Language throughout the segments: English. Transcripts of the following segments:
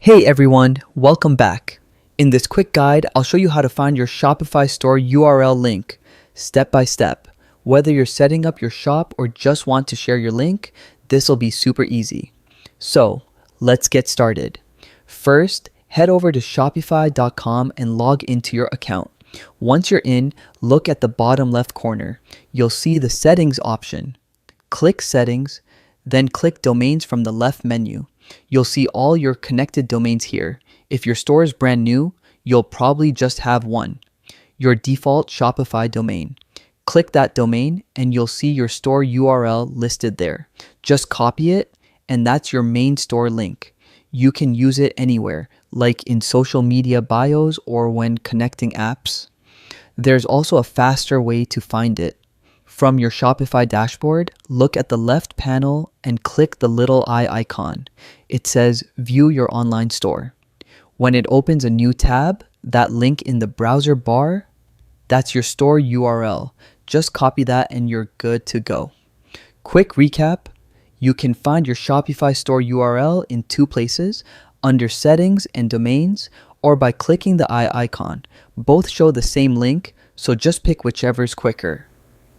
Hey everyone, welcome back. In this quick guide, I'll show you how to find your Shopify store URL link, step by step. Whether you're setting up your shop or just want to share your link, this will be super easy. So, let's get started. First, head over to shopify.com and log into your account. Once you're in, look at the bottom left corner. You'll see the settings option. Click settings, then click domains from the left menu. You'll see all your connected domains here. If your store is brand new, you'll probably just have one, your default Shopify domain. Click that domain and you'll see your store URL listed there. Just copy it and that's your main store link. You can use it anywhere, like in social media bios or when connecting apps. There's also a faster way to find it. From your Shopify dashboard, look at the left panel and click the little eye icon. It says View Your Online Store. When it opens a new tab, that link in the browser bar, that's your store URL. Just copy that and you're good to go. Quick recap, you can find your Shopify store URL in two places, under Settings and Domains, or by clicking the eye icon. Both show the same link, so just pick whichever's quicker.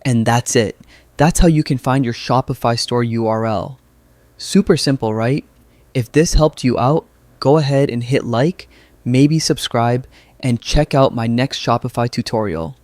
And that's it. That's how you can find your Shopify store URL. Super simple, right? If this helped you out, go ahead and hit like, maybe subscribe, and check out my next Shopify tutorial.